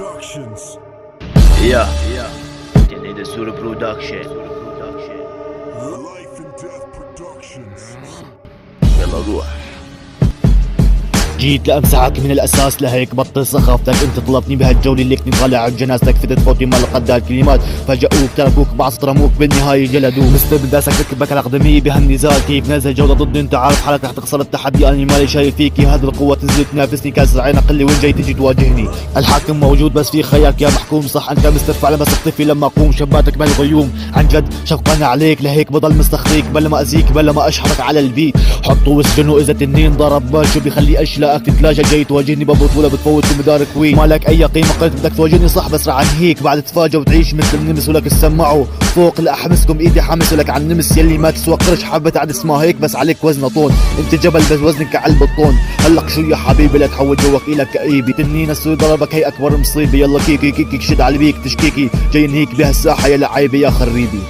Productions. تني دسور برودكشن. Life and Death Productions. يلا روح. جيت لأمسحك من الأساس لهيك بطل سخافتك. انت طلبتني بهالجولة اللي كنت طالع بجنازتك فتت فوتي ما لقد الكلمات فجأوك تركوك بعصت رموك بالنهاية جلدوك مستبد داسك ركبك الأقدمية بهالنزال كيف نازل جولة ضدي انت عارف حالك رح تخسر التحدي أنا مالي شايف فيكي هذه القوة تنزل تنافسني كاسر عين قلي وين جاي تجي تواجهني. الحاكم موجود بس في خيالك يا محكوم صح انت مسترفع لما تختفي لما اقوم شباتك بالغيوم عن جد شفقان عليك لهيك بضل مستخفيك بلا ما أذيك بلا ما أشحرك على البيت حطوا وسجنه إذا تنين ضرب بال شو بيخلي أشلاءك تتلاشى جاي تواجهني ببطولة بتفوت بمدار كوين مالك أي قيمة قلت بدك تواجهني صح بس رح عنهيك بعد تفاجأ وتعيش مثل النمس ولك تسمعوا فوق لأحمسكم إيدي حمس ولك عن النمس يلي ما تسوى قرش حبة عد اسمها هيك بس عليك وزنه طول انت جبل بس وزنك كعلب الطون هلق شو يا حبيبي لا تحول جوك إلك كئيبي تنين السوي ضربك هي أكبر مصيبة يلا كيكي كيكي شد على بيك تشكيكي جاي نهيك بهالساحة يا لعيبي يا خريبي.